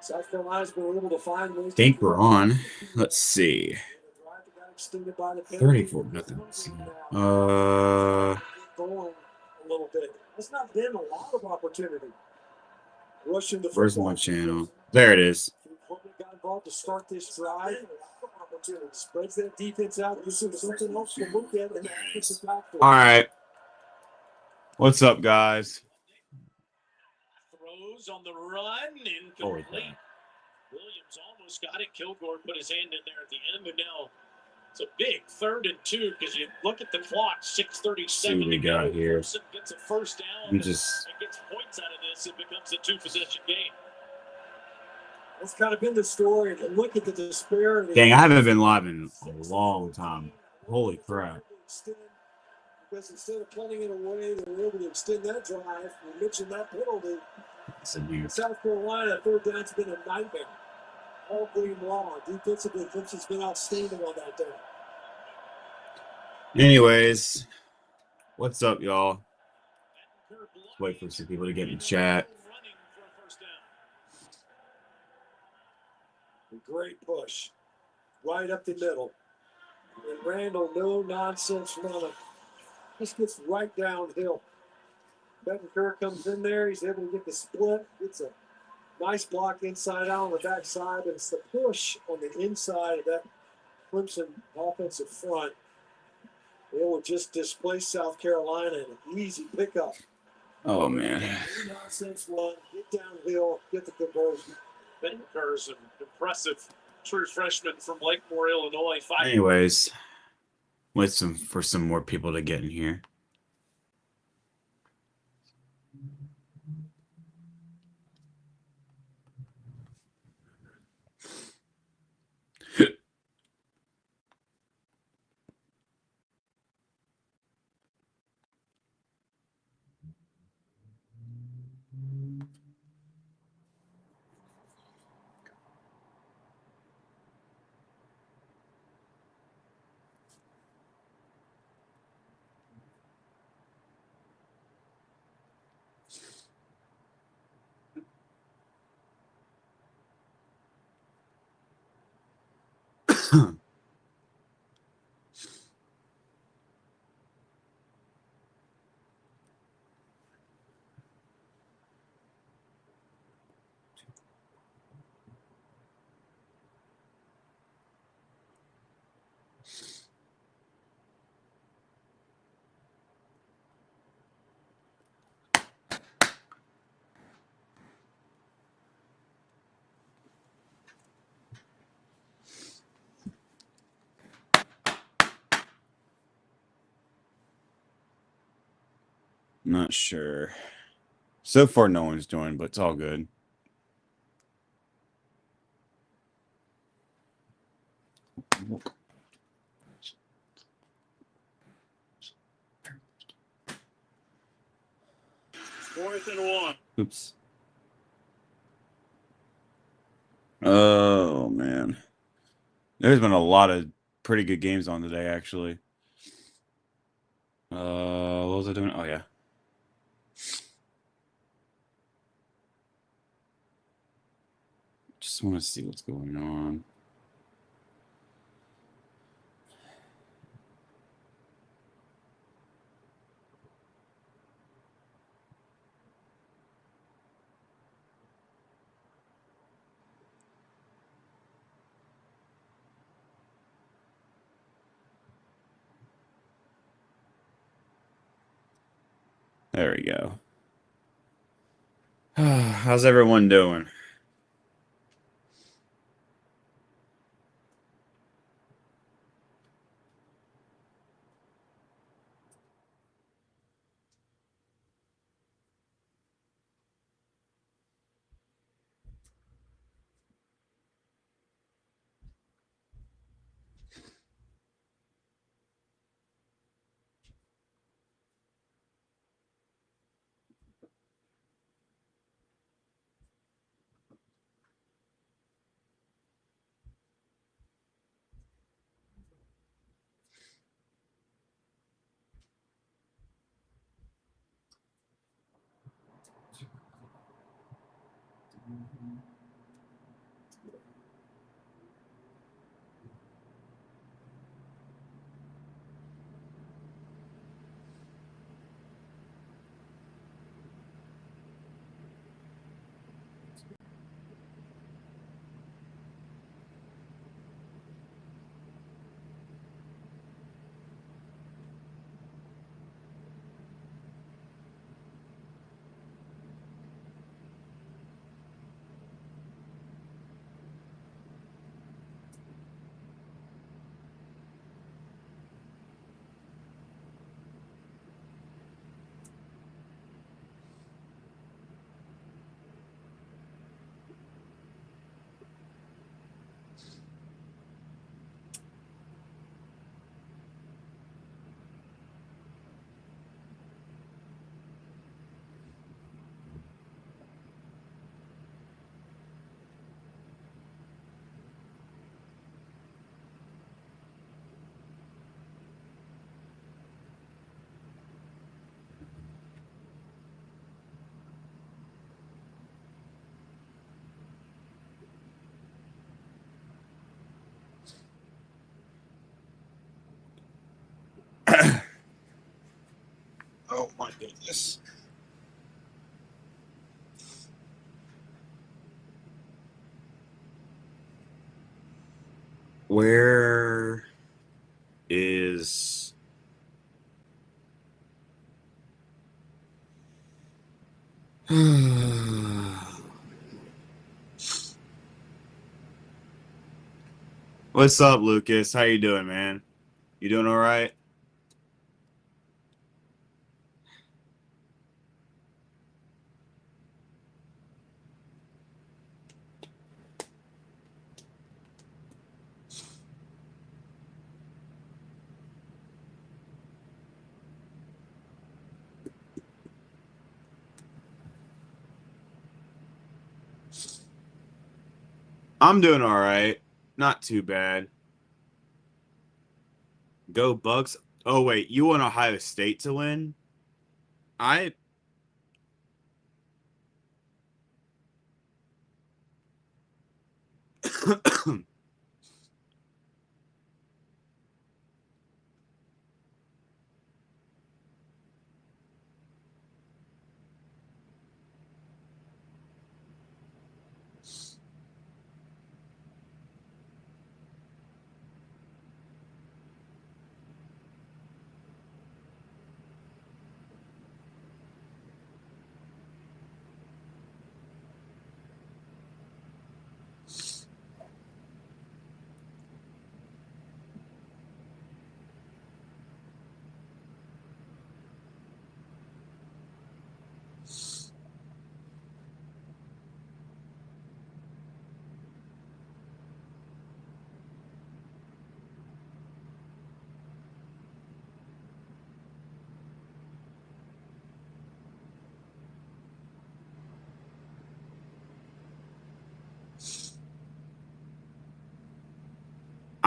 South Carolina's been able to find ways. I think we're on. Let's see. 34 nothing. Going a little bit. There's not been a lot of opportunity. Rushing the Where's my channel? There it is. Got involved to start this drive. Spreads that defense out. Gives him something else to look at. All right. What's up, guys? Throws on the run. Incomplete. Williams almost got it. Kilgore put his hand in there at the end, and now it's a big 3rd and 2 because you look at the clock, 6:37 to go. Here. Gets a first down. And gets points out of this. It becomes a 2-possession game. That's kind of been the story. And look at the disparity. Dang, I haven't been live in a long time. Holy crap. Because instead of punting it away, they were able to extend that drive. We mentioned that penalty. South Carolina, 3rd down's been a nightmare. All game long. Defensively, Clemson's been outstanding on that day. Anyways, what's up, y'all? Wait for some people to get in the chat. A great push. Right up the middle. And Randall, no nonsense running. Just gets right downhill. Bettencourt comes in there. He's able to get the split. Gets a nice block inside out on the backside. But it's the push on the inside of that Clemson offensive front. They will just displace South Carolina in an easy pickup. Oh, man. No nonsense run. Get downhill. Get the conversion. Bettencourt's an impressive true freshman from Lakemore, Illinois. Anyways, wait for some more people to get in here. Not sure. So far, no one's joined, but it's all good. Fourth and 1. Oops. Oh, man. There's been a lot of pretty good games on today, actually. What was I doing? Oh, yeah. Just want to see what's going on. There we go. How's everyone doing? Oh my goodness. Where is What's up, Lucas? How you doing, man? You doing all right? I'm doing all right. Not too bad. Go Bucks. Oh wait, you want Ohio State to win? I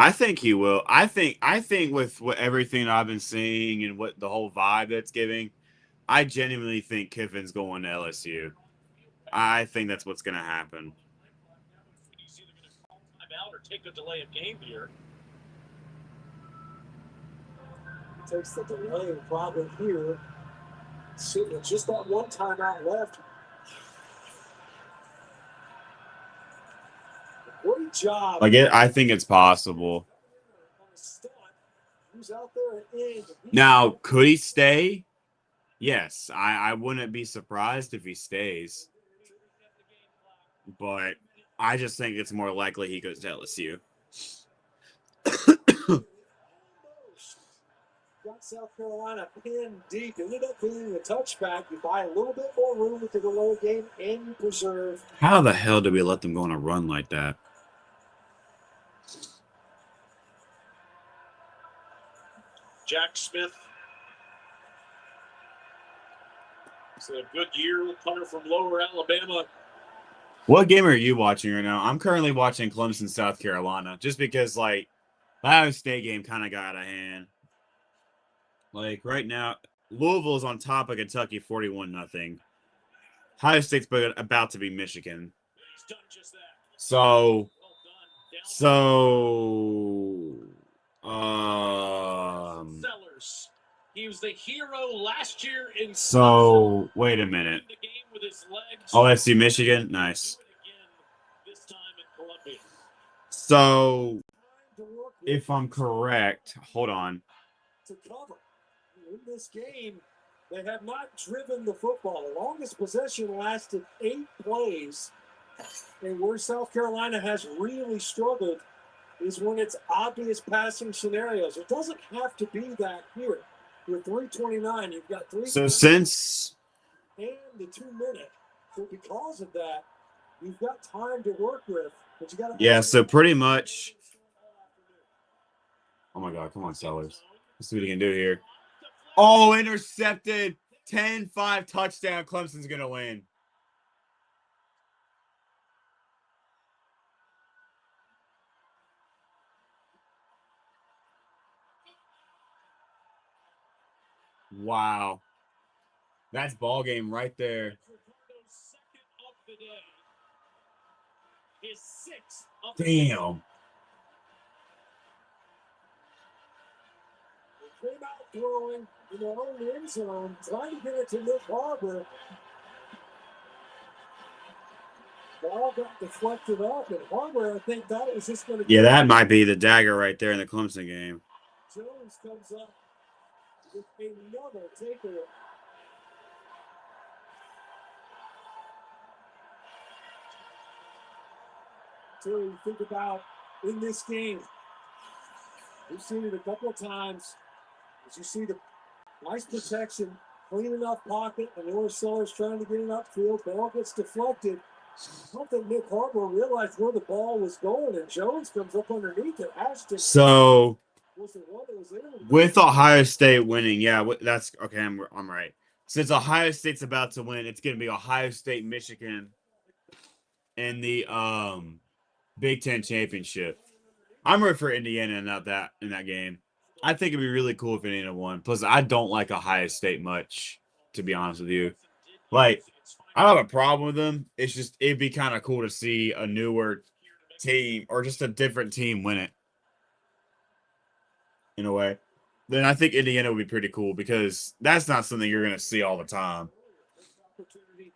I think he will. I think with what everything I've been seeing and what the whole vibe that's giving, I genuinely think Kiffin's going to LSU. I think that's what's going to happen. He's either going to call timeout or take a delay of game here. He takes the delay problem here. Sitting with just that one timeout left. Great job. I think it's possible. Now, could he stay? Yes, I wouldn't be surprised if he stays. But I just think it's more likely he goes to LSU. Got South Carolina pinned deep. Ended up being a touchback. You buy a little bit more room with the delay game, and you preserve. How the hell did we let them go on a run like that? Jack Smith. It's a good year. Punter from Lower Alabama. What game are you watching right now? I'm currently watching Clemson, South Carolina, just because, like, the Ohio State game kind of got out of hand. Like, right now, Louisville's on top of Kentucky 41-0. Ohio State's about to be Michigan. So, He was the hero last year in. So, wait a minute. OSU, Michigan? Nice. So, if I'm correct, hold on. To cover in this game, they have not driven the football. The longest possession lasted 8 plays, and where South Carolina has really struggled is when it's obvious passing scenarios. It doesn't have to be that here. With 3:29, you've got 3. So since and the 2-minute. So because of that, you've got time to work with. But you got to. Yeah. So pretty much. Oh my God! Come on, Sellers. Let's see what he can do here. Oh, intercepted. 10-5 touchdown. Clemson's gonna win. Wow. That's ball game right there. Damn. throwing in their own end zone, trying to get it to Nick Harbor. Ball got deflected up, and Harbor, I think, thought it was just going to Yeah, that might be the dagger right there in the Clemson game. Jones comes up with another takeaway. So you think about in this game, we've seen it a couple of times. As you see the nice protection, clean enough pocket, and Orseller's trying to get it upfield. Ball gets deflected. I don't think Nick Harbor realized where the ball was going, and Jones comes up underneath it. Ashton. So Was the one that was there? with Ohio State winning, yeah, that's okay. I'm right. Since Ohio State's about to win, it's going to be Ohio State, Michigan, in the Big Ten championship. I'm rooting for Indiana in that game. I think it'd be really cool if Indiana won. Plus, I don't like Ohio State much, to be honest with you. Like, I don't have a problem with them. It's just it'd be kind of cool to see a newer team or just a different team win it. In a way. Then I think Indiana would be pretty cool because that's not something you're going to see all the time. Opportunity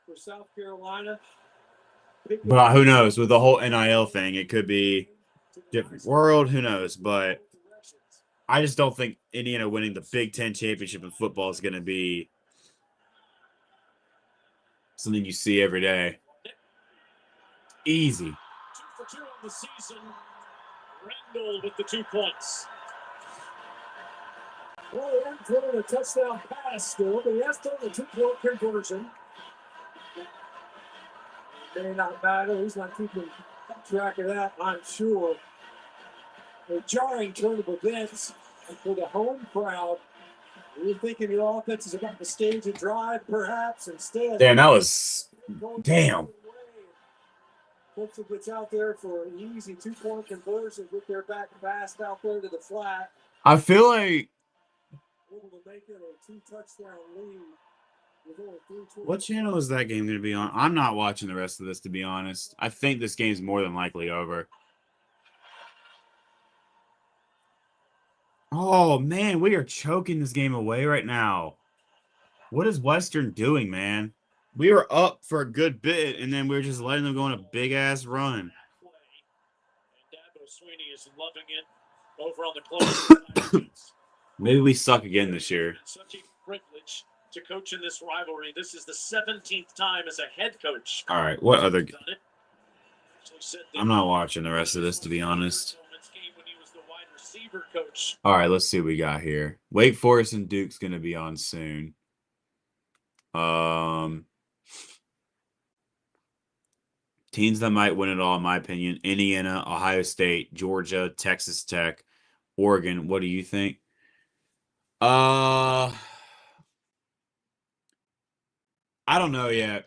for South Carolina. But who knows? With the whole NIL thing, it could be different world. Who knows? But I just don't think Indiana winning the Big Ten championship in football is going to be something you see every day. Easy. 2 for 2 on the season. Randall with the 2 points. Well, he hasn't thrown a touchdown pass still, but he has thrown a 2-point conversion. It may not matter. He's not keeping track of that, I'm sure. A jarring turn of events for the home crowd. You're thinking the offense is about to stage a drive, perhaps. Instead, damn, that was damn. Clemson gets out there for an easy 2-point conversion, get their back fast out there to the flat. I feel like able to make it a 2-touchdown lead with only 3:20. What channel is that game going to be on? I'm not watching the rest of this, to be honest. I think this game's more than likely over. Oh, man, we are choking this game away right now. What is Western doing, man? We were up for a good bit, and then we were just letting them go on a big-ass run. And Dabo Sweeney is loving it over on the close. Maybe we suck again this year. Such a privilege to coach in this rivalry. This is the 17th time as a head coach. All right, what other? I'm not watching the rest of this, to be honest. All right, let's see what we got here. Wake Forest and Duke's going to be on soon. Teams that might win it all, in my opinion: Indiana, Ohio State, Georgia, Texas Tech, Oregon. What do you think? I don't know yet.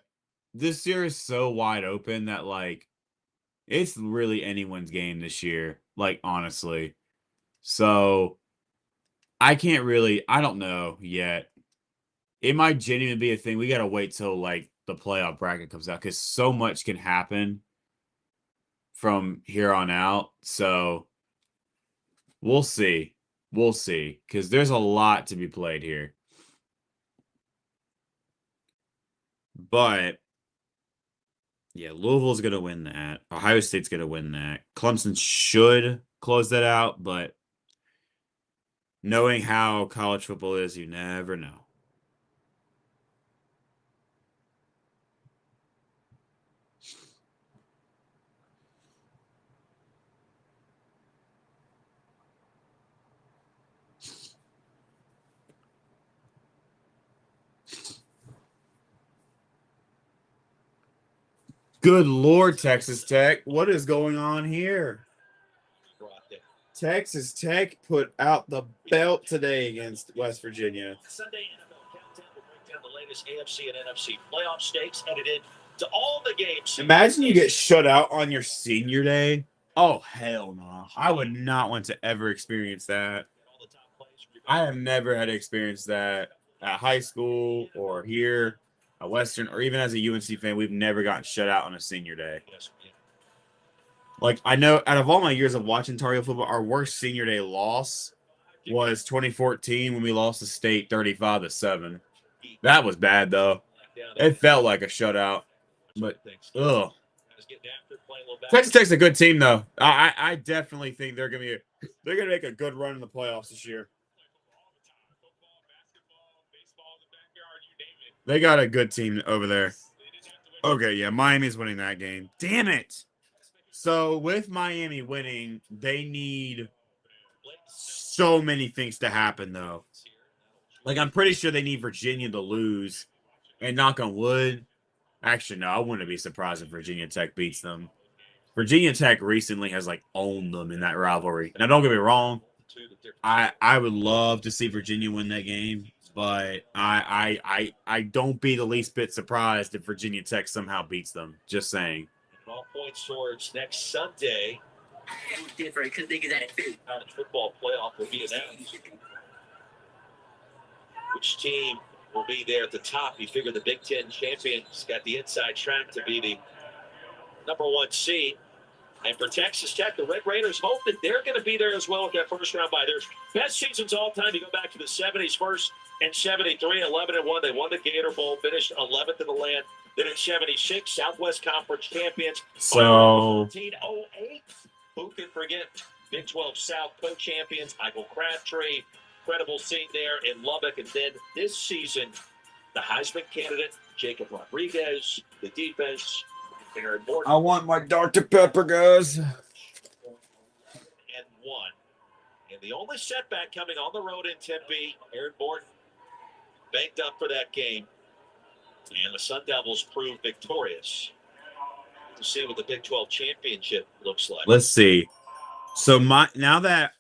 This year is so wide open that, like, it's really anyone's game this year, like, honestly. So, I don't know yet. It might genuinely be a thing. We got to wait till, like, the playoff bracket comes out because so much can happen from here on out. So, we'll see. We'll see because there's a lot to be played here. But, yeah, Louisville's going to win that. Ohio State's going to win that. Clemson should close that out, but knowing how college football is, you never know. Good Lord, Texas Tech. What is going on here? Texas Tech put out the belt today against West Virginia. Sunday NFL Countdown will break down the latest AFC and NFC playoff stakes headed into all the games. Imagine you get shut out on your senior day. Oh, hell no. I would not want to ever experience that. I have never had to experience that at high school or here at Western, or even as a UNC fan. We've never gotten shut out on a senior day. Like, I know out of all my years of watching Tar Heel football, our worst senior day loss was 2014 when we lost to State 35-7. That was bad though. It felt like a shutout, but ugh. Texas Tech's a good team though. I definitely think they're gonna make a good run in the playoffs this year. They got a good team over there. Okay, yeah, Miami's winning that game. Damn it. So with Miami winning, they need so many things to happen though. Like I'm pretty sure they need Virginia to lose. And knock on wood. Actually, no, I wouldn't be surprised if Virginia Tech beats them. Virginia Tech recently has like owned them in that rivalry. Now, don't get me wrong. I would love to see Virginia win that game, but I don't be the least bit surprised if Virginia Tech somehow beats them. Just saying. All points towards next Sunday. Different because they get that college football playoff will be announced. Which team will be there at the top? You figure the Big Ten champions got the inside track to be the #1 seed. And for Texas Tech, the Red Raiders hope that they're going to be there as well with that first round bye. Their best seasons all time. You go back to the 70s first and 73, 11-1. They won the Gator Bowl, finished 11th in the land. Then in 76, Southwest Conference champions. So 1908. Who can forget Big 12 South co-champions, Michael Crabtree, incredible scene there in Lubbock. And then this season, the Heisman candidate, Jacob Rodriguez, the defense, Aaron Morton. I want my Dr. Pepper, guys. And won. And the only setback coming on the road in Tempe, Aaron Morton banked up for that game. And the Sun Devils proved victorious. To see what the Big 12 championship looks like. Let's see. So now that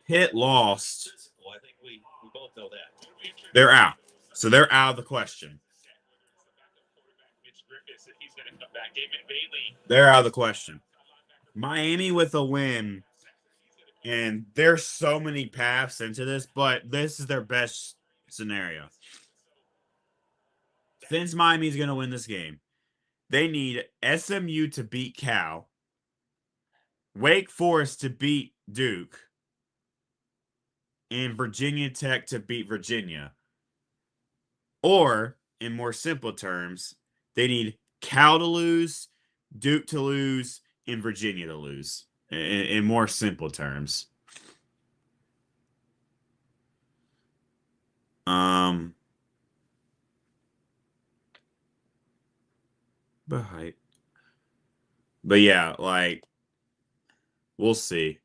Pitt lost, well, I think we both know that. They're out. So they're out of the question. They're out of the question. Miami with a win. And there's so many paths into this, but this is their best scenario. Since Miami's going to win this game, they need SMU to beat Cal, Wake Forest to beat Duke, and Virginia Tech to beat Virginia. Or, in more simple terms, they need Cal to lose, Duke to lose, and Virginia to lose. In more simple terms. But yeah, like, we'll see.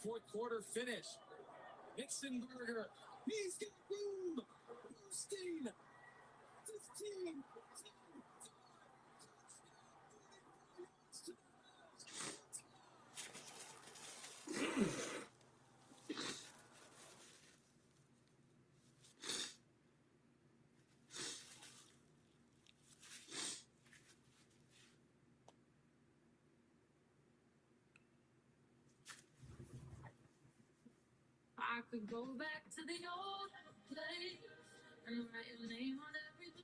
Fourth quarter finish. Nixonberger. He's got room. Boosting. 15. I could go back to the old place and write your name on everything.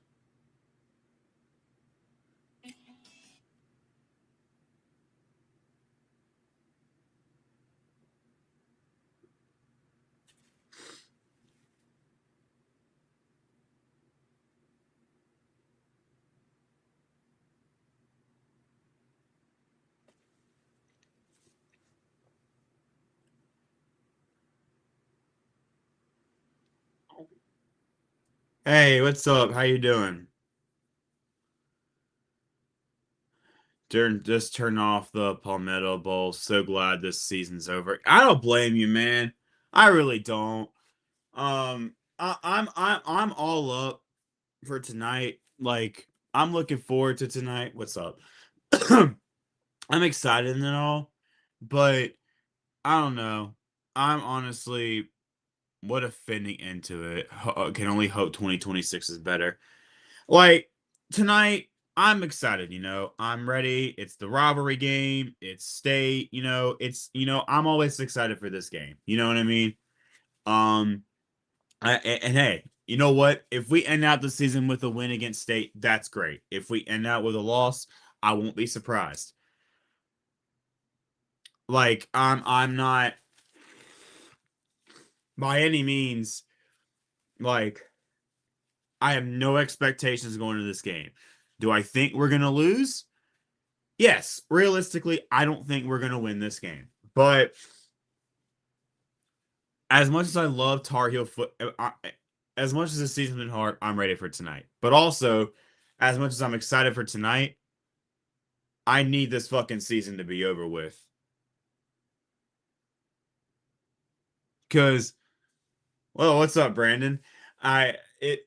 Hey, what's up? How you doing? Just turn off the Palmetto Bowl. So glad this season's over. I don't blame you, man. I really don't. I'm all up for tonight. Like, I'm looking forward to tonight. What's up? I'm excited and all, but I don't know. I'm honestly what a fitting into it. Can only hope 2026 is better. Like tonight, I'm excited, I'm ready. It's the rivalry game. It's state, I'm always excited for this game. You know what I mean? And hey, you know what? If we end out the season with a win against State, that's great. If we end out with a loss, I won't be surprised. Like I'm not by any means like I have no expectations going into this game. Do I think we're going to lose? Yes, realistically, I don't think we're going to win this game. But as much as I love Tar Heel as much as the season's been hard, I'm ready for tonight. But also, as much as I'm excited for tonight, I need this fucking season to be over with. Cause, well, what's up, Brandon? I it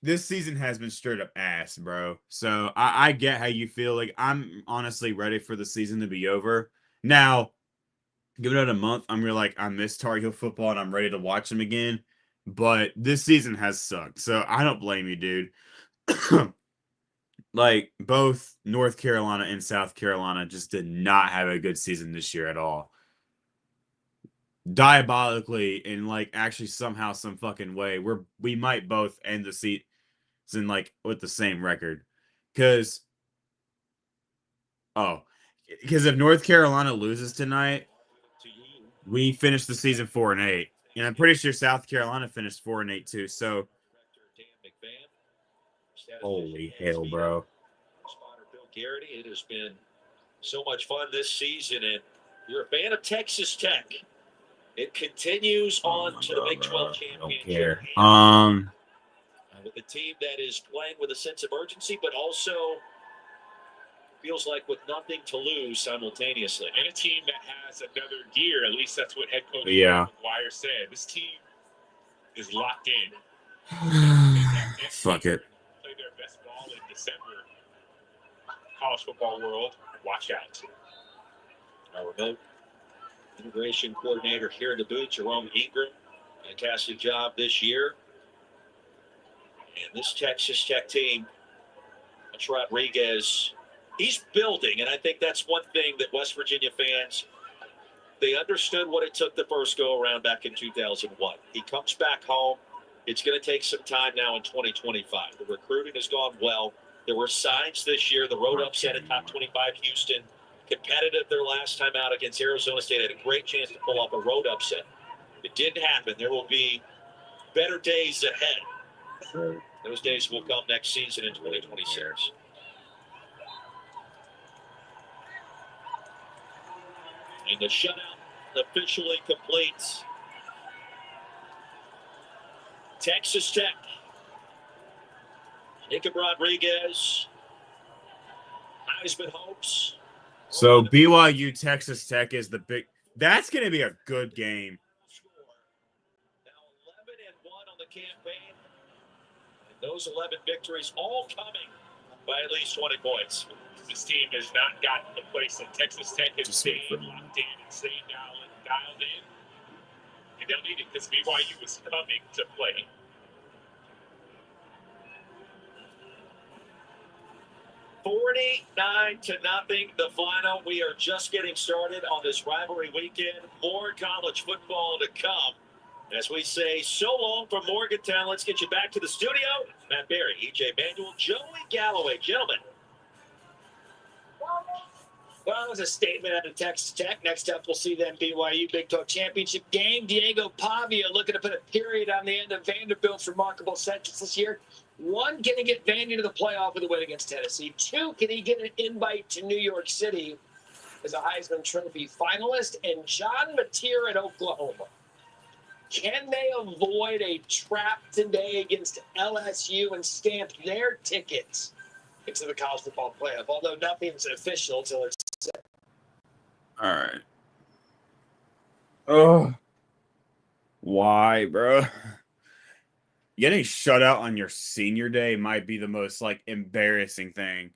this season has been straight up ass, bro. So I get how you feel. Like I'm honestly ready for the season to be over. Now, give it a month, I'm really like I miss Tar Heel football and I'm ready to watch them again. But this season has sucked, so I don't blame you, dude. Like both North Carolina and South Carolina just did not have a good season this year at all. Diabolically, in like actually somehow some fucking way, we might both end the season like with the same record. Cause oh, because if North Carolina loses tonight, we finish the season 4-8. And I'm pretty sure South Carolina finished 4-8 too. So holy hell, bro. Spotter Bill Garrity. It has been so much fun this season, and you're a fan of Texas Tech. It continues on to the Big 12 championship. With a team that is playing with a sense of urgency, but also feels like with nothing to lose simultaneously. And a team that has another gear, at least that's what head coach McGuire said. This team is locked in. Fuck it. Play their best ball in December. College football world, watch out. Our remote integration coordinator here in the booth, Jerome Ingram. Fantastic job this year. And this Texas Tech team, that's Rodriguez. He's building, and I think that's one thing that West Virginia fans, they understood what it took the first go-around back in 2001. He comes back home. It's going to take some time now in 2025. The recruiting has gone well. There were signs this year. The road upset at top 25 Houston. Competitive their last time out against Arizona State. Had a great chance to pull off a road upset. It didn't happen. There will be better days ahead. Sure. Those days will come next season in 2026. And the shutout officially completes. Texas Tech. Jacob Rodriguez. Heisman hopes. So BYU Texas Tech is the big. That's going to be a good game. Now 11-1 on the campaign. And those 11 victories all coming by at least 20 points. This team has not gotten the place that Texas Tech has stayed locked in and stayed dialed in. And they'll need it because BYU was coming to play. $49-0, the final. We are just getting started on this rivalry weekend. More college football to come. As we say, so long from Morgantown. Let's get you back to the studio. Matt Berry, EJ Manuel, Joey Galloway. Gentlemen. Well, it was a statement out of Texas Tech. Next up, we'll see them BYU Big 12 Championship game. Diego Pavia looking to put a period on the end of Vanderbilt's remarkable sentence this year. One, can he get Vandy to the playoff with a win against Tennessee? Two, can he get an invite to New York City as a Heisman Trophy finalist? And John Mateer at Oklahoma. Can they avoid a trap today against LSU and stamp their tickets into the college football playoff? Although nothing's official until it's set. All right. Oh, why, bro? Getting shut out on your senior day might be the most like embarrassing thing.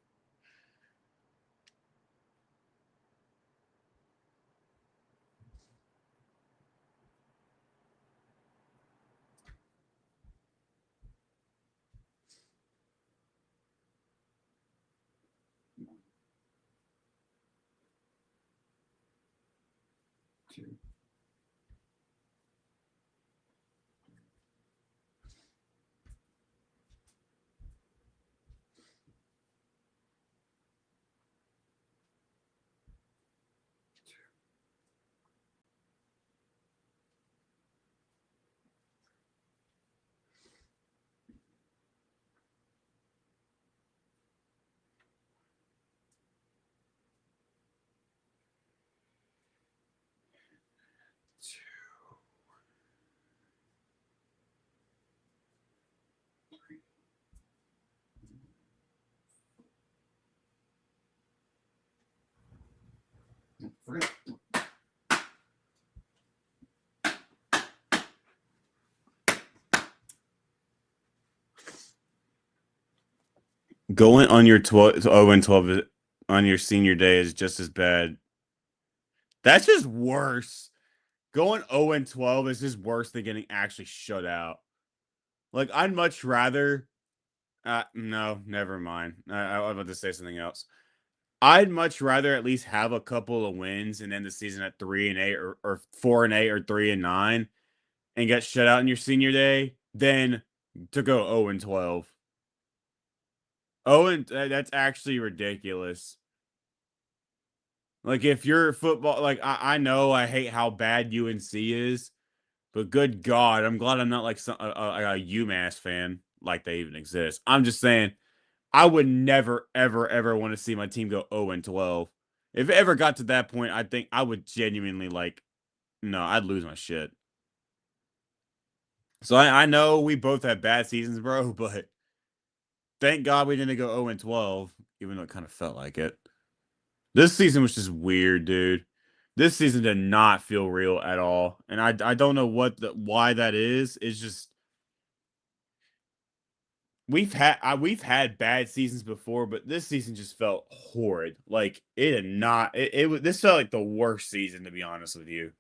Going on your 0-12 on your senior day is just as bad. That's just worse. Going 0-12 is just worse than getting actually shut out. Like, I'd much rather. No, never mind. I was about to say something else. I'd much rather at least have a couple of wins and end the season at 3-8 or 4-8 or 3-9 and get shut out in your senior day than to go 0-12. That's actually ridiculous. Like, if you're football, like I know I hate how bad UNC is, but good God, I'm glad I'm not like a UMass fan, like they even exist. I'm just saying, I would never, ever, ever want to see my team go 0-12. If it ever got to that point, I think I would genuinely no, I'd lose my shit. So I know we both had bad seasons, bro, but thank God we didn't go 0-12, even though it kind of felt like it. This season was just weird, dude. This season did not feel real at all, and I don't know why that is. It's just we've had bad seasons before, but this season just felt horrid. Like it did not. This felt like the worst season, to be honest with you.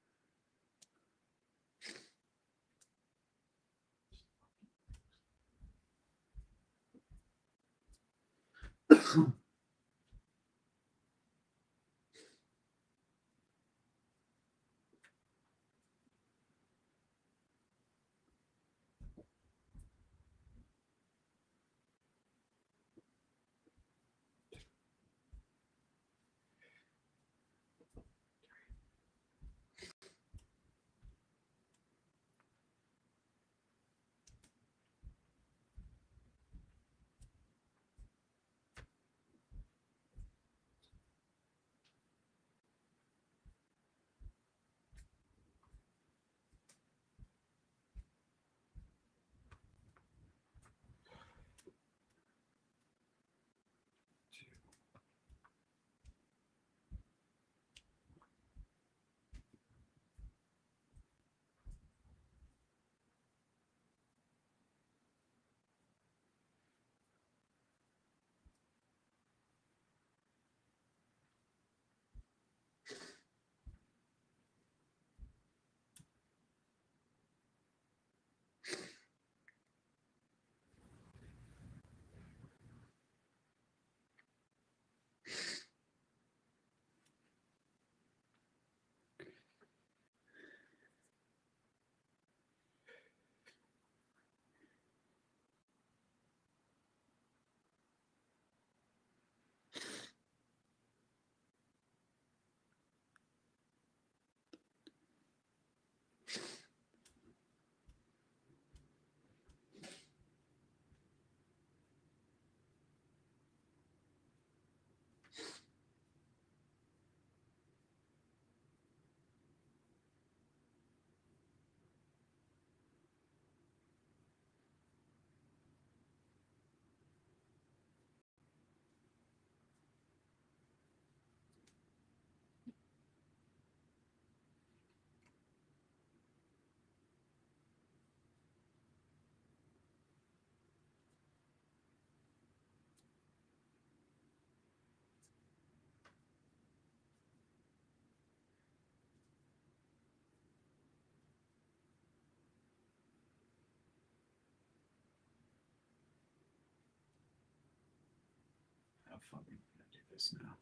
How fucking gonna do this now?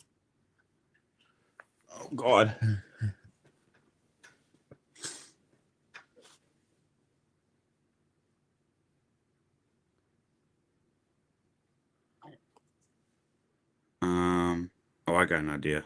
Oh God. Oh, I got an idea.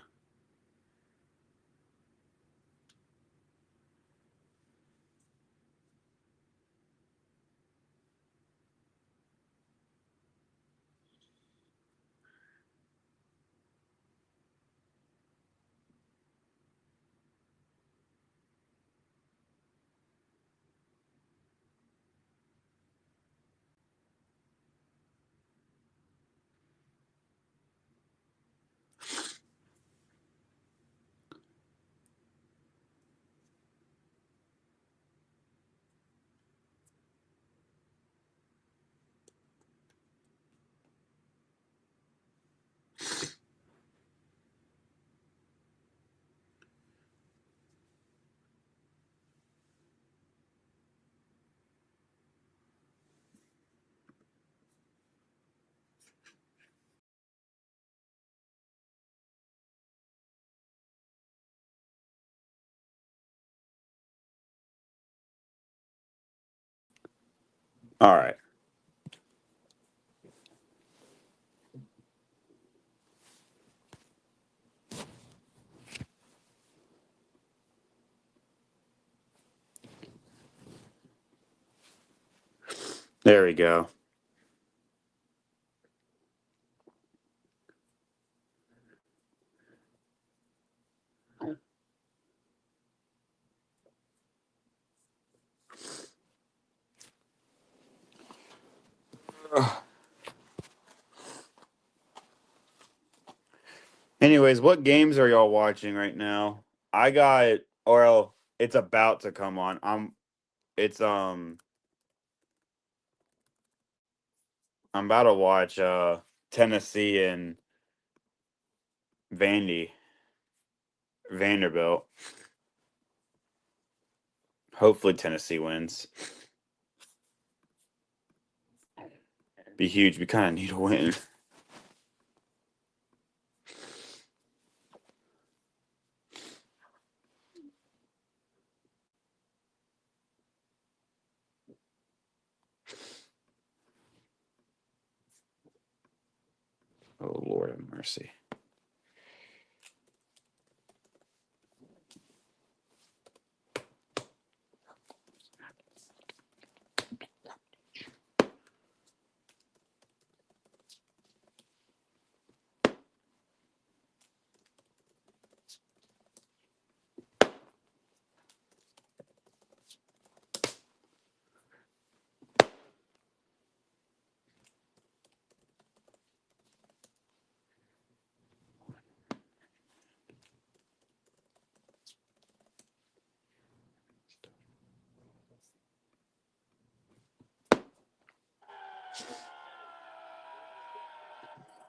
All right. There we go. Anyways, what games are y'all watching right now? I got, or it's about to come on. It's I'm about to watch Tennessee and Vanderbilt. Hopefully Tennessee wins. Be huge. We kind of need a win. Oh Lord have mercy.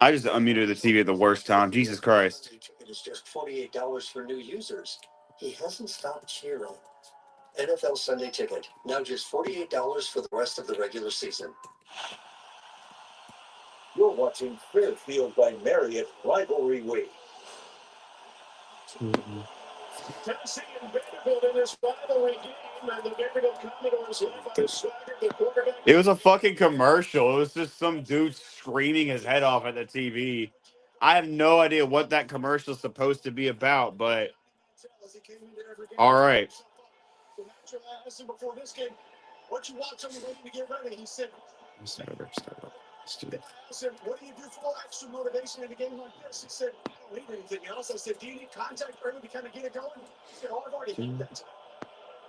I just unmuted the TV at the worst time. Jesus Christ. It is just $48 for new users. He hasn't stopped cheering. NFL Sunday Ticket, now just $48 for the rest of the regular season. You're watching Fairfield by Marriott Rivalry Week. Tennessee and Vanderbilt in this rivalry game, and the Vanderbilt Commodores led by the Swagger, the quarterback. It was a fucking commercial. It was just some dude screaming his head off at the TV. I have no idea what that commercial is supposed to be about, but all right. I asked him before this game, what you watch on the way to get ready? He said, Start over. Let's do it. I said, what do you do for extra motivation in a game like this? He said, I don't need anything else. I said, do you need contact early to kind of get it going? He said, oh, I've already had that tonight.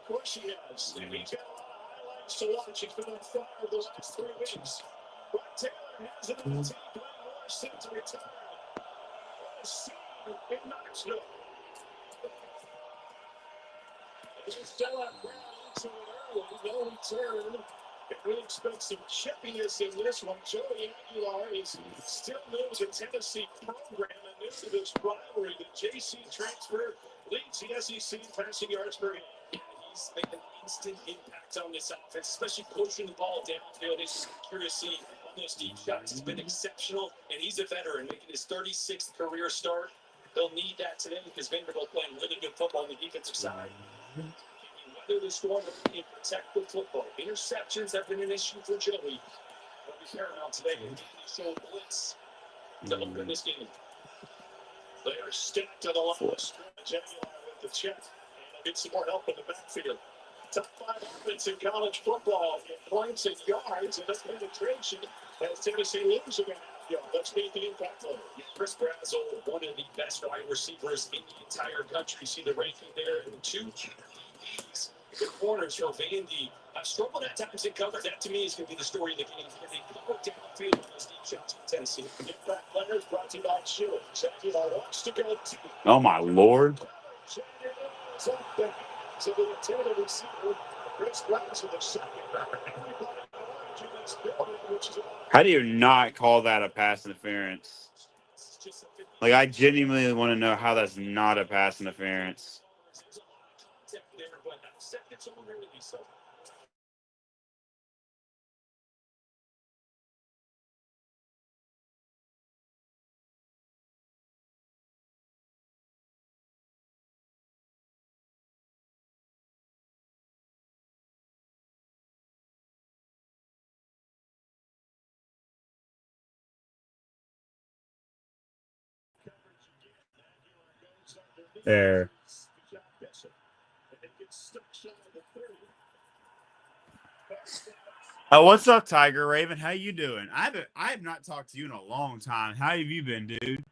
Of course he has. And he's got a lot of highlights to watch. He's been on fire the last 3 weeks. But Taylor has it in the team. Glenn Morris set to retire. A senior in Knoxville. He's still out ground into it early. No return. And we expect some chippiness in this one. Joey Aguilar is still new to Tennessee program and new to this rivalry. The JC transfer leads the SEC in passing yards per game. He's made an instant impact on this offense, especially pushing the ball downfield. His accuracy on those deep shots has been exceptional, and he's a veteran, making his 36th career start. They'll need that today because Vanderbilt playing really good football on the defensive side. Weather the storm and protect the football. Interceptions have been an issue for Joey. Will be paramount today. Initial blitz to open this game. They are stacked to the line of stretch. Aguilar with the check. And get some more help in the backfield. Top 5 offense in college football in points and yards and that's penetration as Tennessee loses about half yard. Let's make the impact on it. Chris Brazzell, one of the best wide receivers in the entire country. See the ranking there in 2 QBs. The corners for Vandy. I've struggled at times in cover. That to me is going to be the story of the game. Can they go downfield on those deep shots in Tennessee? Get back players brought to you by Schiller. Aguilar wants to go to. Oh my Lord. So the intended receiver, Chris Brazzell, the second. How do you not call that a pass interference? Like, I genuinely want to know how that's not a pass interference. There. Oh, what's up, Tiger Raven? How you doing? I have not talked to you in a long time. How have you been, dude?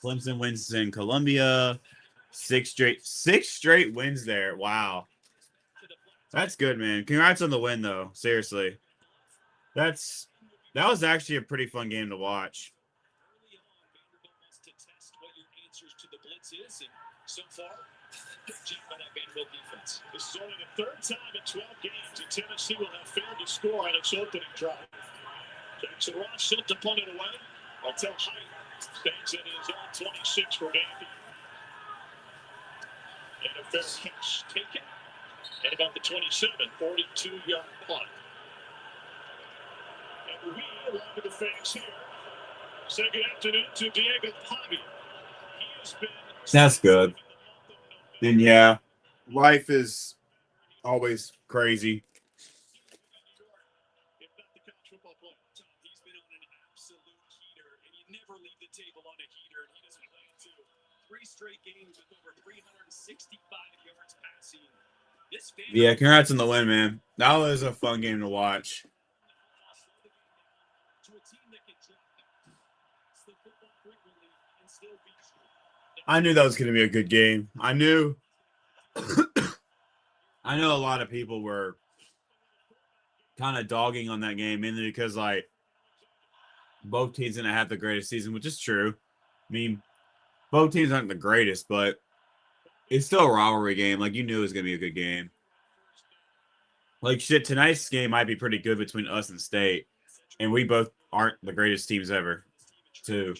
Clemson wins in Columbia. Six straight wins there. Wow. That's good, man. Congrats on the win, though. Seriously. That was actually a pretty fun game to watch. So far, by that Vanderbilt defense. This is only the third time in 12 games that Tennessee will have failed to score on its opening drive. Jackson Ross sent the punt it away until Height stays in his own 26 for Vandy. And a fair catch taken at about the 27, 42-yard punt. And we, along with the fans here, say good afternoon to Diego Pavia. He has been. That's good. And yeah, life is always crazy. If not the college football player, he's been on an absolute heater, and you never leave the table on a heater, and he doesn't play it too. 3 straight games with over 365 yards passing. Yeah, congrats on the win, man. That was a fun game to watch. I knew that was going to be a good game. I knew a lot of people were kind of dogging on that game, mainly because like both teams didn't have the greatest season, which is true. I mean, both teams aren't the greatest, but it's still a rivalry game. Like, you knew it was going to be a good game. Like, shit, tonight's game might be pretty good between us and State, and we both aren't the greatest teams ever, too.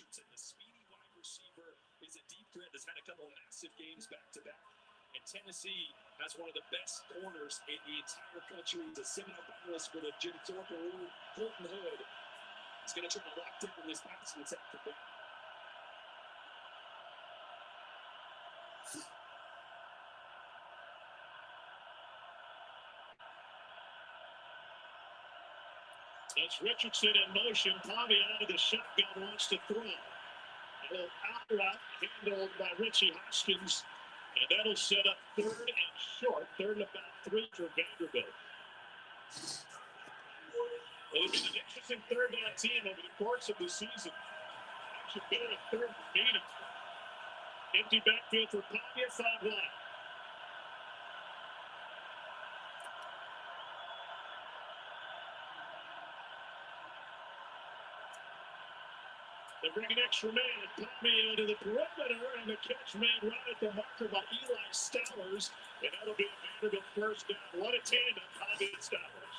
Tennessee has one of the best corners in the entire country. He's a seminal finalist for the Jim Thorpe Award. Colton Hood is going to try to lock down this passing attack for them. That's Richardson in motion. Tommy out of the shotgun wants to throw. A little out route handled by Richie Hoskins. And that'll set up 3rd and short. 3rd and about 3 for Vanderbilt. Well, it's been an interesting 3rd down team over the course of the season. Actually been in a 3rd meeting. Empty backfield for Pavia, 5 wide. They bring an extra man, Pavia to the perimeter, and the catch made right at the marker by Eli Stowers. And that'll be a Vanderbilt first down. What a tandem, Pavia and Stowers.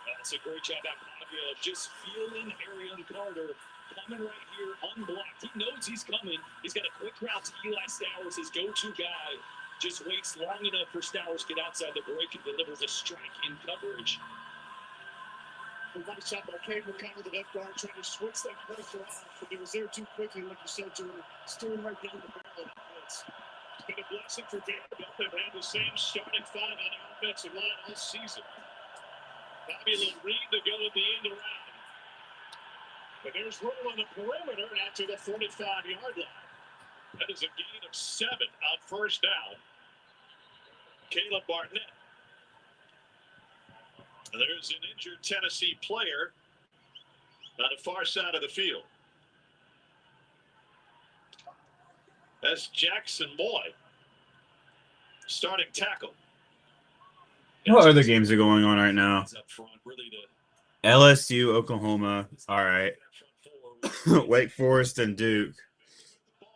That's a great job by Pavia, just feeling Arian Carter coming right here unblocked. He knows he's coming. He's got a quick route to Eli Stowers, his go-to guy. Just waits long enough for Stowers to get outside the break and delivers a strike in coverage. Nice shot by Cable, kind of the left guard, trying to switch that pressure off, but he was there too quickly, like you said, Jordan. Steering right down the barrel of that blitz. It's been a blessing for Vanderbilt. They've had the same starting 5 on the offensive line all season. Bobby Reed to go at the end around. But there's room on the perimeter after the 45-yard line. That is a gain of 7 on first down. Caleb Barnett. And there's an injured Tennessee player on the far side of the field. That's Jackson Boyd, starting tackle. What other games are going on right now? LSU, Oklahoma. All right. Wake Forest and Duke,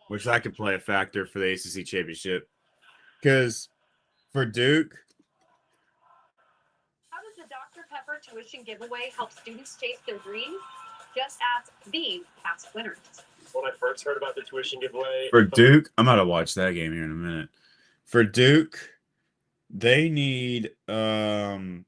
which that could play a factor for the ACC championship. Because for Duke, how does the Dr. Pepper tuition giveaway help students chase their dreams? Just ask these past winners. When I first heard about the tuition giveaway for Duke, I'm going to watch that game here in a minute. For Duke, they need there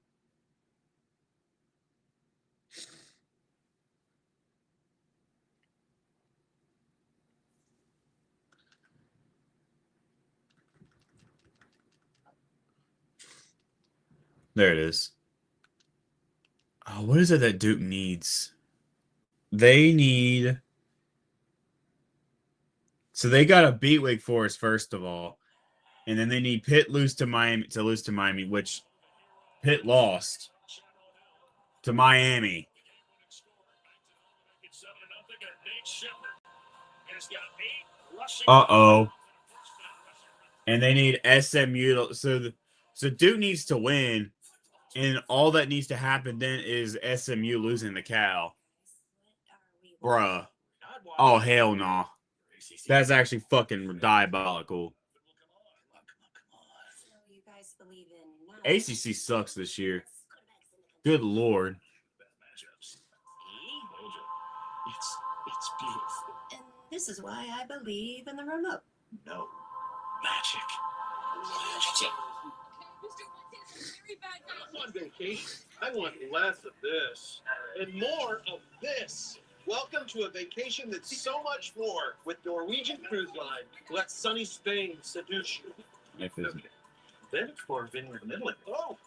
it is. Oh, what is it that Duke needs? They need So they got to beat Wake Forest first of all, and then they need Pitt lose to Miami, which Pitt lost to Miami. Uh-oh. And they need SMU to, so Duke needs to win, and all that needs to happen then is SMU losing to Cal. Bruh. Oh, hell no. That's actually fucking diabolical. ACC sucks this year. Good Lord. It's beautiful. And this is why I believe in the remote. No. Magic. I'm on vacation. I want less of this and more of this. Welcome to a vacation that's so much more with Norwegian Cruise Line. Let sunny Spain seduce you. Then for Vineyard Midland. Oh,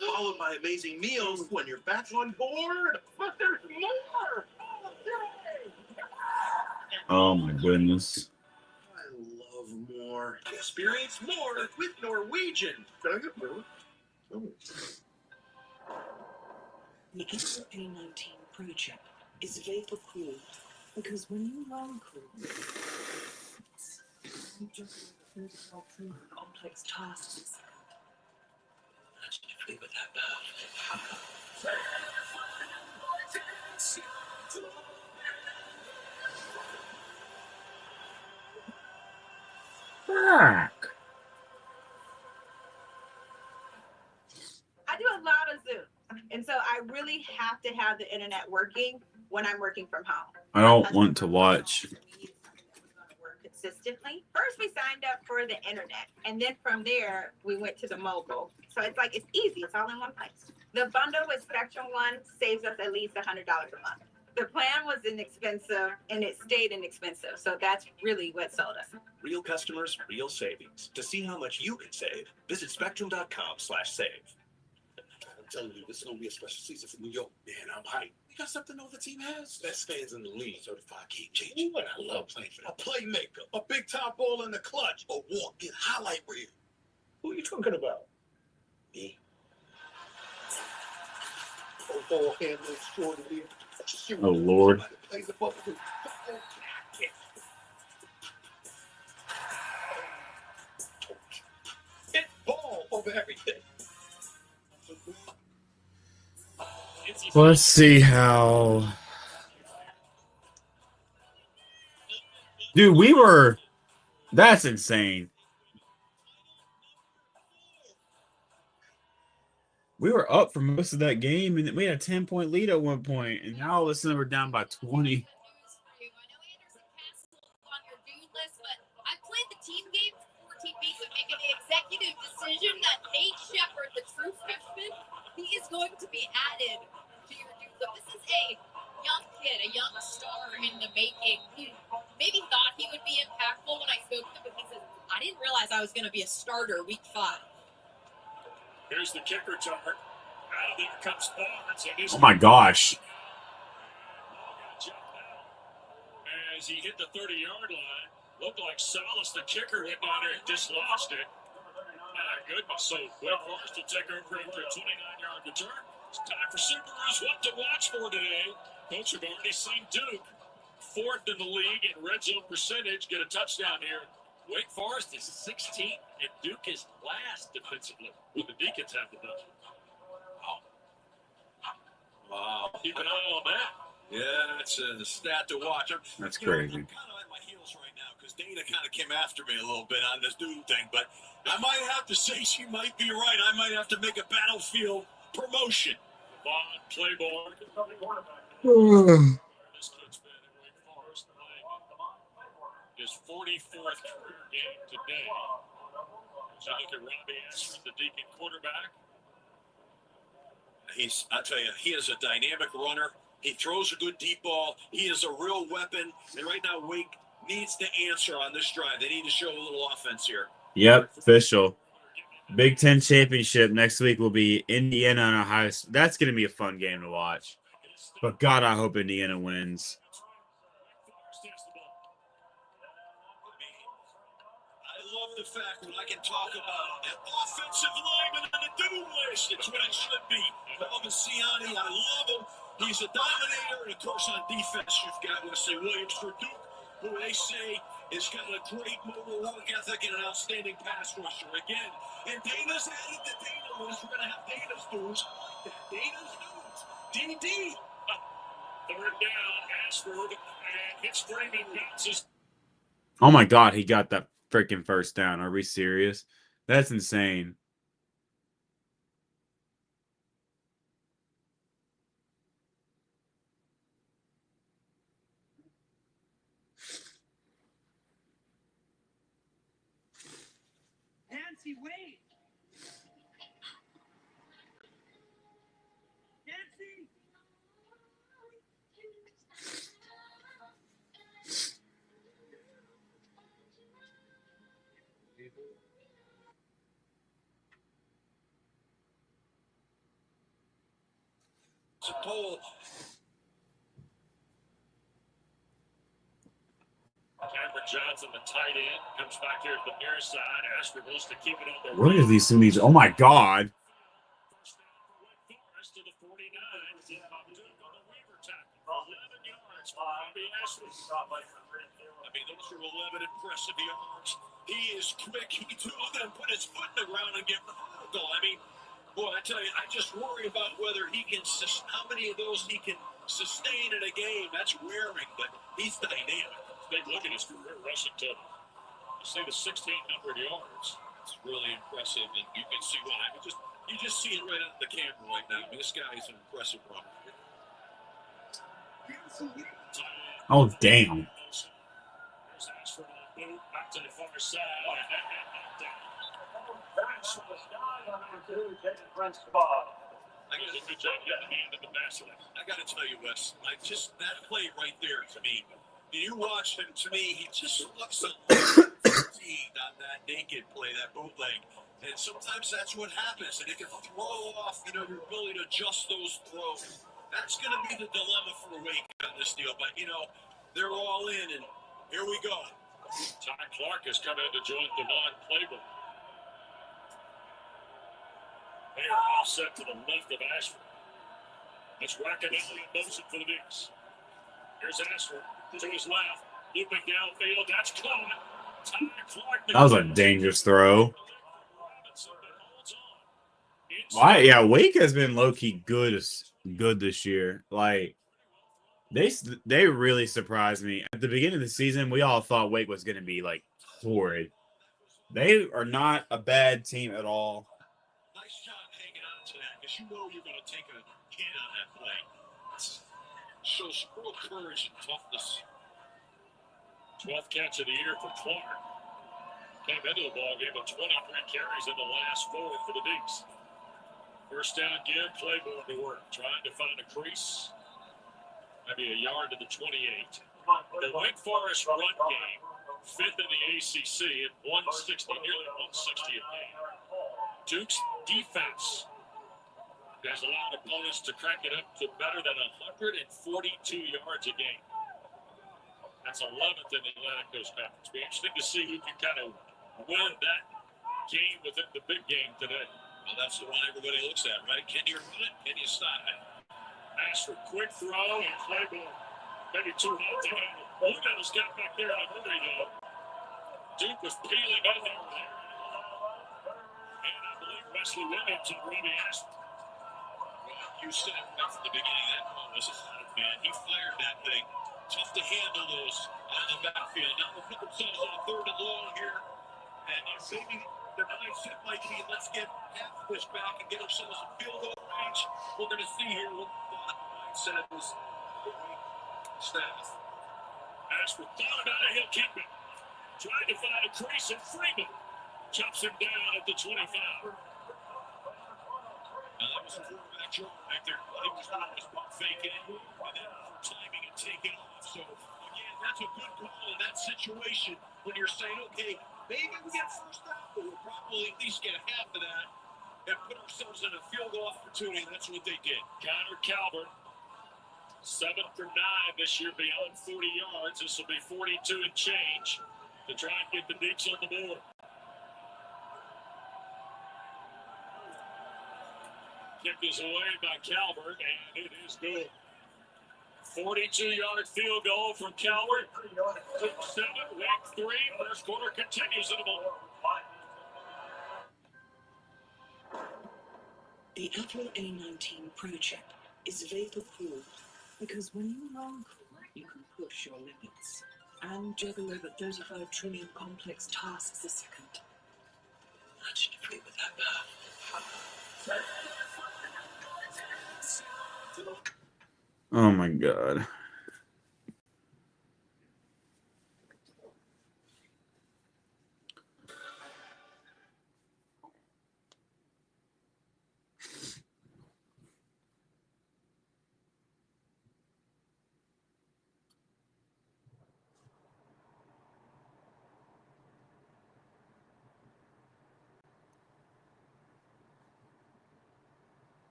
Followed by amazing meals when you're back on board. but there's more. Oh my goodness. I love more. Experience more with Norwegian. Can I get more? Oh. The SAP-19 Pro-Chip is vapor-cooled because when you roll cool, you just complex tasks. Let's play with that bad. Fuck. I do a lot of Zoom, and so I really have to have the internet working when I'm working from home. I don't want to watch. Work consistently. First, we signed up for the internet, and then from there, we went to the mobile. So it's like it's easy. It's all in one place. The bundle with Spectrum One saves us at least $100 a month. The plan was inexpensive, and it stayed inexpensive. So that's really what sold us. Real customers, real savings. To see how much you can save, visit spectrum.com/save. I'm telling you, this is going to be a special season for New York. Man, I'm hyped. You got something over the team has? Best fans in the league, certified game changer. Ooh, and I love playing for them. A playmaker, a big top ball in the clutch, a walk-in highlight reel. Who are you talking about? Me. Ball handler extraordinaire. Oh Lord. Plays the ball. Hit ball over everything. Let's see how. Dude, we were. That's insane. We were up for most of that game, and we had a 10-point lead at one point, and now all of a sudden we're down by 20. I played the team game for 14 weeks and making the executive decision that Nate Shepard, the true freshman, he is going to be added to your dude. So this is a young kid, a young star in the making. He maybe thought he would be impactful when I spoke to him, but he said, I didn't realize I was going to be a starter week 5. Here's the kicker, Tucker. Out of there comes Barnes. Oh my gosh. As he hit the 30-yard line, looked like Salas, the kicker, hit down there and just lost it. My goodness. So Wake Forest will take over after a 29-yard return. It's time for Subarus. What to watch for today? Coach have already seen Duke, 4th in the league in red zone percentage, get a touchdown here. Wake Forest is 16th, and Duke is last defensively. Well, the Deacons have the best. Wow. Keep an eye on that. Yeah, it's a stat to watch. That's You know, crazy. I'm kind of at my heels right now because Dana kind of came after me a little bit on this Duke thing, but I might have to say she might be right. I might have to make a Battlefield promotion. Bond, play board. This kid's been at Wake Forest playing his 44th career game today. So you look at Robbie Ashford, the Deacon quarterback. I tell you, he is a dynamic runner. He throws a good deep ball. He is a real weapon. And right now, Wake needs to answer on this drive. They need to show a little offense here. Yep, official. Big Ten championship next week will be Indiana and Ohio. That's going to be a fun game to watch. But God, I hope Indiana wins. the fact that I can talk about an offensive lineman on the do list. It's what it should be. Siani, I love him. He's a dominator. And, of course, on defense, you've got Wesley Williams for Duke, who they say has got a great motor work ethic and an outstanding pass rusher. Again, and Dana's added to Dana list. We're going to have Dana's dudes. Dana's dudes. DD. Third down, Ashford, and hits Freeman, bounces. Oh my God, he got that freaking first down. Are we serious? That's insane. Nancy, wait. Nancy. Paul. Cameron Johnson, the tight end, comes back here to the near side. Ashford wants to keep it on the What are these movies? Oh my God. First down for Wake Forest to the 49. Duke on the Weaver tackle. 11 yards for Bobby Ashford. I mean, those are 11 impressive yards. He is quick. He too then put his foot in the ground and get vertical. I mean, boy, I tell you, I just worry about whether he can, how many of those he can sustain in a game. That's wearing, but he's dynamic. Take a look at his career rushing total. You see the 1,600 yards. It's really impressive, and you can see why. You just see it right on the camera right now. I mean, this guy is an impressive runner. Oh, damn. There's Ashford on the boot, back to the far side. Good job getting the hand in the basket. I got to tell you, Wes, that play right there to me. You watch him, to me, he just looks a little fatigued on that naked play, that bootleg. And sometimes that's what happens. And it can throw off, your ability to adjust those throws. That's going to be the dilemma for Wake on this deal. But, they're all in, and here we go. Ty Clark has come in to join Devon Playbook. They are offset to the left of Ashford. It's Racanelli in motion for the Knicks. Here's Ashford to his left. Looping downfield. That's caught. Ty Clark. That was a dangerous throw. Why? Yeah, Wake has been low-key good this year. Like, they really surprised me. At the beginning of the season, we all thought Wake was going to be, like, horrid. They are not a bad team at all. Nice job hanging on to that, because you're going to take a hit on that play. Shows real courage and toughness. 12th catch of the year for Clark. Came into the ball game with 23 carries in the last 4 for the Deeks. First down again, Claiborne to work, trying to find a crease. Maybe a yard to the 28. The Wake Forest run game, 5th in the ACC at 160, nearly 160 a game. Duke's defense has allowed opponents to crack it up to better than 142 yards a game. That's 11th in the Atlantic Coast Conference. It'll be interesting to see who can kind of win that game within the big game today. Well, that's the one everybody looks at, right? Can you run it? Can you stop it? Ashford, quick throw, and Claiborne maybe too hot to handle. Lugano's got back there in a hurry, though. Duke was peeling on there. And I believe Wesley Williams and Robbie Ashford. Well, you said it right from the beginning. That ball was a hot man. He fired that thing. Tough to handle those out of the backfield. Now we'll put themselves on a 3rd and long here. And maybe their mindset might be, let's get half of this back and get ourselves a field goal range. We're going to see here what the mindset is. Staff. Ashford thought about it, he'll keep it. Trying to find a crease, and Freeman chops him down at the 25. Now that was a quarterback draw right there. I think it was pump faking it, and then timing and taking off. So, again, that's a good call in that situation when you're saying, okay, maybe we get first down, but we'll probably at least get half of that and put ourselves in a field goal opportunity. That's what they did. Connor Calvert, 7 for 9 this year, beyond 40 yards. This will be 42 and change to try and get the Deeks on the board. Kick is away by Calvert, and it is good. 42-yard field goal from Calvert. 7, week 3. First quarter continues in a moment. The Apple A19 Pro chip is vapor cooled because when you run cool, you can push your limits and juggle over 35 trillion complex tasks a second. Legendary with that power. Oh my god.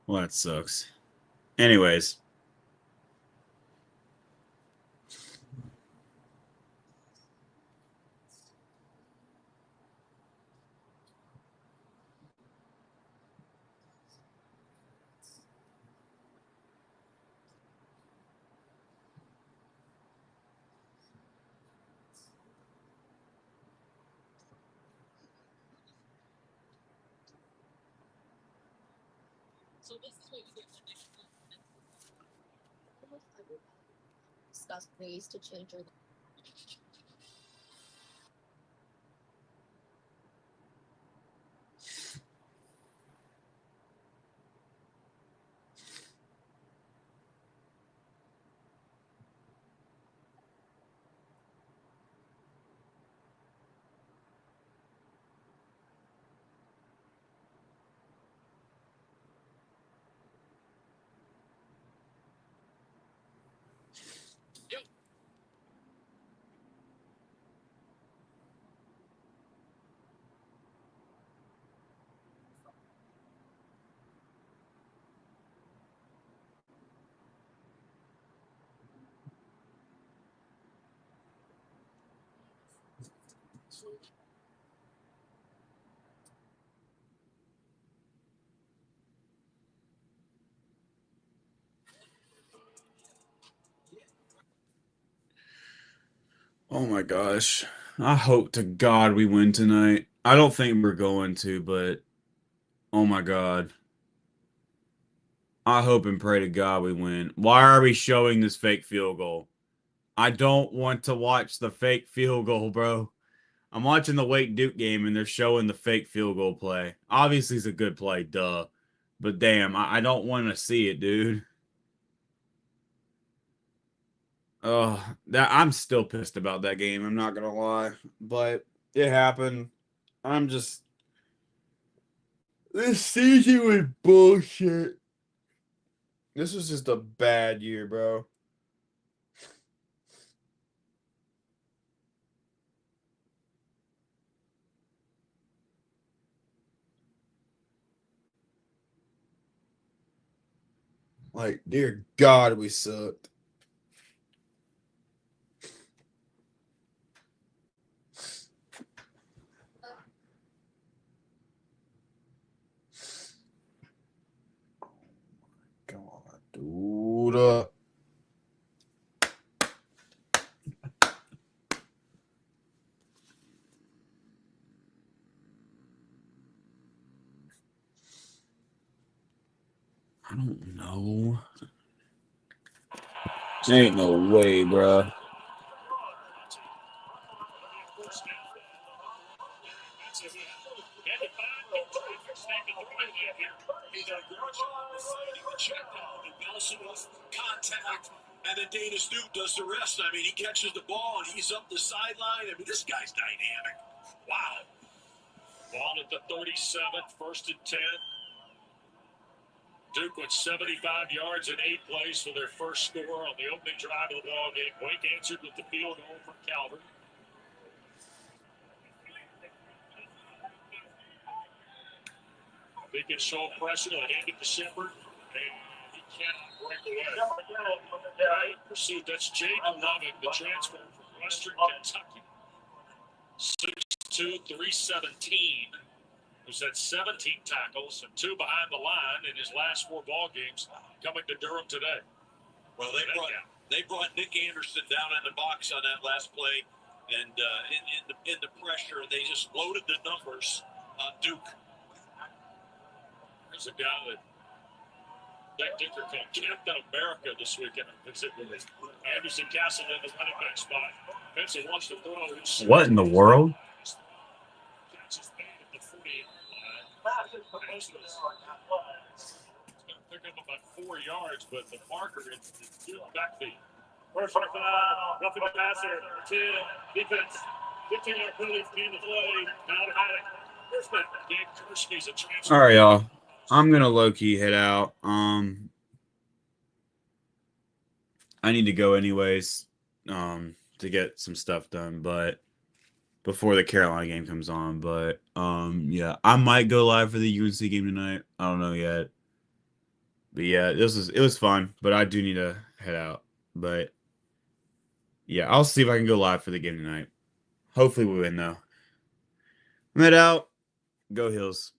Well, that sucks. Anyways. So this is what you get the next one. Discuss ways to change your. Oh my gosh. I hope to God we win tonight. I don't think we're going to, but oh my God. I hope and pray to God we win. Why are we showing this fake field goal? I don't want to watch the fake field goal, bro. I'm watching the Wake Duke game and they're showing the fake field goal play. Obviously, it's a good play, duh. But damn, I don't want to see it, dude. Oh, I'm still pissed about that game. I'm not gonna lie, but it happened. I'm just this season was bullshit. This was just a bad year, bro. Like, dear God, we sucked. God, dude. I don't know. Ain't no way, bro. He done a great job of finding the check down and bouncing off contact. And then Dana Snoop does the rest. I mean, he catches the ball and he's up the sideline. I mean, this guy's dynamic. Wow. Ball at the 37, 1st and 10. Duke with 75 yards in 8 plays for their first score on the opening drive of the ball game. Wake answered with the field goal from Calvert. They can show pressure. They hand it to Shepard, and he cannot break away. Pursuit. That's Jaden Lovett, the transfer from Western Kentucky. 6'2", 317. Who's had 17 tackles and 2 behind the line in his last 4 ball games, coming to Durham today. Well, they brought Nick Anderson down in the box on that last play, and in the pressure, they just loaded the numbers on Duke. There's a guy that Dicker called Captain America this weekend. Anderson Castle in the running back spot. Benson wants to throw. What in the world? Pick up about 4 yards, but the marker is backfield. First down, roughing the passer, 10, defense, 15-yard penalty, game to play, automatic. First down, Dan Kurski's a transfer. All right, y'all. I'm gonna low key head out. I need to go anyways, to get some stuff done, but before the Carolina game comes on. But yeah, I might go live for the UNC game tonight. I don't know yet. But yeah, it was fun, but I do need to head out. But yeah, I'll see if I can go live for the game tonight. Hopefully we win though. I'm head out. Go Hills.